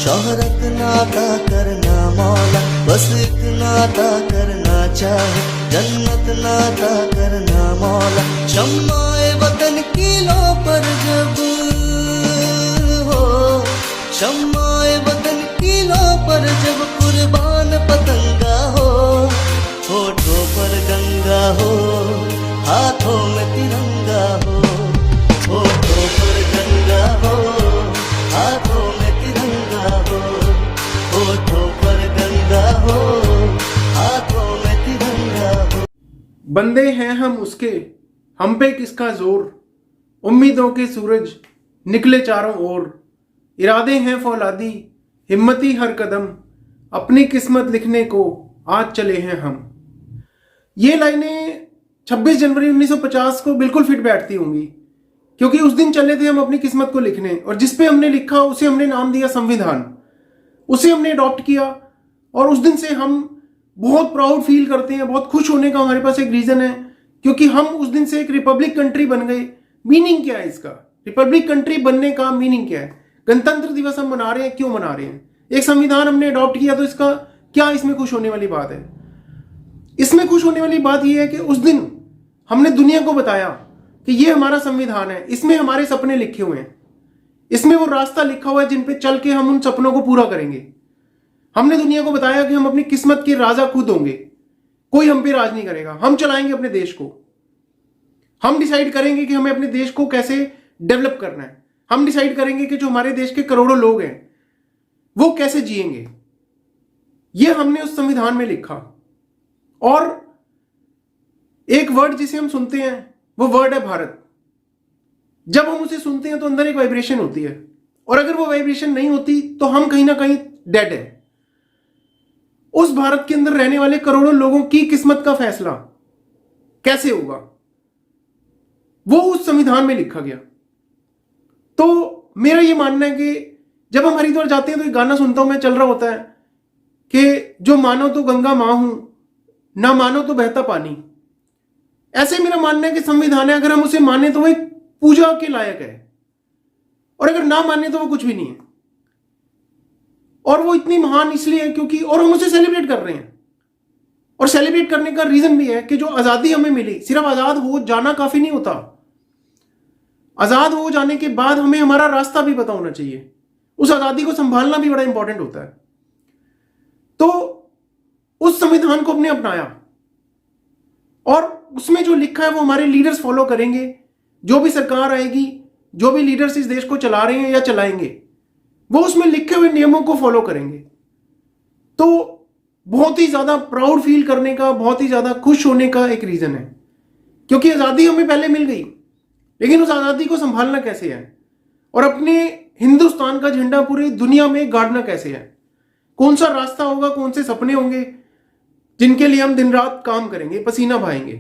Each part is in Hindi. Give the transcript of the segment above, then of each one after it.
शोहरत नाता करना मौला, बस इतना ता करना चाहे, जन्नत नाता करना मौला। शम्माए वतन किलों पर जब हो, शम्माए वतन किलों पर जब कुर्बान पतंगा हो, होठों पर गंगा हो, हाथों में तिरंगा हो, होठों पर गंगा हो, हाथों में तिरंगा हो, होठों पर गंगा हो, हाथों में तिरंगा हो। बंदे हैं हम उसके, हम पे किसका जोर, उम्मीदों के सूरज निकले चारों ओर, इरादे हैं फौलादी हिम्मती हर कदम, अपनी किस्मत लिखने को आज चले हैं हम। ये लाइनें 26 जनवरी 1950 को बिल्कुल फिट बैठती होंगी, क्योंकि उस दिन चले थे हम अपनी किस्मत को लिखने, और जिस पे हमने लिखा उसे हमने नाम दिया संविधान। उसे हमने अडॉप्ट किया और उस दिन से हम बहुत प्राउड फील करते हैं, बहुत खुश होने का हमारे पास एक रीजन है, क्योंकि हम उस दिन से एक रिपब्लिक कंट्री बन गए। मीनिंग क्या है इसका? रिपब्लिक कंट्री बनने का मीनिंग क्या है? गणतंत्र दिवस हम मना रहे हैं, क्यों मना रहे हैं? एक संविधान हमने अडॉप्ट किया, तो इसका क्या इसमें खुश होने वाली बात है? इसमें खुश होने वाली बात यह है कि उस दिन हमने दुनिया को बताया कि ये हमारा संविधान है, इसमें हमारे सपने लिखे हुए हैं, इसमें वो रास्ता लिखा हुआ है जिन पे चल के हम उन सपनों को पूरा करेंगे। हमने दुनिया को बताया कि हम अपनी किस्मत के राजा खुद होंगे, कोई हम पे राज नहीं करेगा, हम चलाएंगे अपने देश को। हम डिसाइड करेंगे कि हमें अपने देश को कैसे डेवलप करना है, हम डिसाइड करेंगे कि जो हमारे देश के करोड़ों लोग हैं वो कैसे जिएंगे। ये हमने उस संविधान में लिखा। और एक वर्ड जिसे हम सुनते हैं वो वर्ड है भारत। जब हम उसे सुनते हैं तो अंदर एक वाइब्रेशन होती है, और अगर वो वाइब्रेशन नहीं होती तो हम कहीं ना कहीं डेड है। उस भारत के अंदर रहने वाले करोड़ों लोगों की किस्मत का फैसला कैसे होगा, वो उस संविधान में लिखा गया। तो मेरा ये मानना है कि जब हम हरिद्वार जाते हैं तो एक गाना सुनता हूं मैं, चल रहा होता है कि जो मानो तो गंगा मां हूं, ना मानो तो बहता पानी। ऐसे मेरा मानना है कि संविधान है, अगर हम उसे माने तो वो एक पूजा के लायक है, और अगर ना माने तो वो कुछ भी नहीं है। और वो इतनी महान इसलिए है क्योंकि, और हम उसे सेलिब्रेट कर रहे हैं, और सेलिब्रेट करने का रीजन भी है कि जो आजादी हमें मिली, सिर्फ आजाद हो जाना काफी नहीं होता। आजाद हो जाने के बाद हमें हमारा रास्ता भी पता होना चाहिए, उस आजादी को संभालना भी बड़ा इंपॉर्टेंट होता है। तो उस संविधान को हमने अपनाया, और उसमें जो लिखा है वो हमारे लीडर्स फॉलो करेंगे। जो भी सरकार आएगी, जो भी लीडर्स इस देश को चला रहे हैं या चलाएंगे, वो उसमें लिखे हुए नियमों को फॉलो करेंगे। तो बहुत ही ज्यादा प्राउड फील करने का, बहुत ही ज्यादा खुश होने का एक रीजन है, क्योंकि आजादी हमें पहले मिल गई, लेकिन उस आजादी को संभालना कैसे है, और अपने हिंदुस्तान का झंडा पूरी दुनिया में गाड़ना कैसे है, कौन सा रास्ता होगा, कौन से सपने होंगे जिनके लिए हम दिन रात काम करेंगे, पसीना बहाएंगे।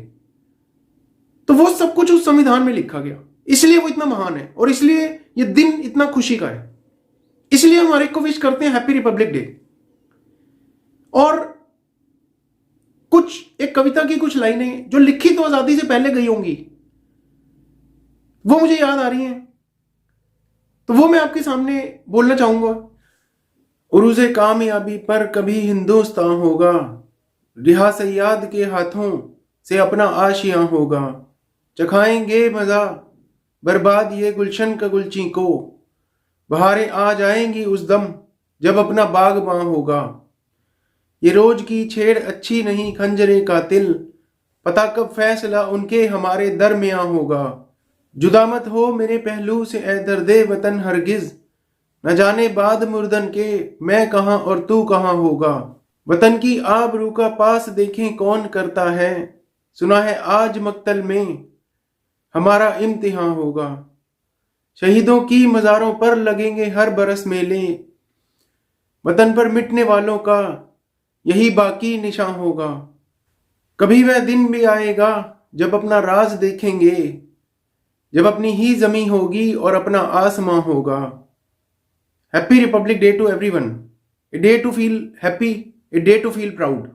तो वो सब कुछ उस संविधान में लिखा गया, इसलिए वो इतना महान है, और इसलिए ये दिन इतना खुशी का है। इसलिए हम हर एक को विश करते हैं हैप्पी रिपब्लिक डे। और कुछ एक कविता की कुछ लाइनें जो लिखी तो आजादी से पहले गई होंगी, वो मुझे याद आ रही हैं, तो वो मैं आपके सामने बोलना चाहूंगा। उरूज़े कामयाबी पर कभी हिंदुस्तान होगा, रिहा सयाद के हाथों से अपना आशियां होगा, चखाएंगे मजा बर्बाद ये गुलशन का गुलची को, बहारें आ जाएंगी उस दम जब अपना बागबां होगा। ये रोज की छेड़ अच्छी नहीं खंजरे का तिल, पता कब फैसला उनके हमारे दरमियां होगा। जुदा मत हो मेरे पहलू से ए दर्दे वतन हरगिज, न जाने बाद मुर्दन के मैं कहां और तू कहां होगा। वतन की आबरू का पास देखें कौन करता है, सुना है आज मक्तल में हमारा इम्तिहान होगा। शहीदों की मज़ारों पर लगेंगे हर बरस मेले, वतन पर मिटने वालों का यही बाकी निशान होगा। कभी वह दिन भी आएगा जब अपना राज देखेंगे, जब अपनी ही जमीन होगी और अपना आसमां होगा। Happy republic day to everyone, a day to feel happy, a day to feel proud.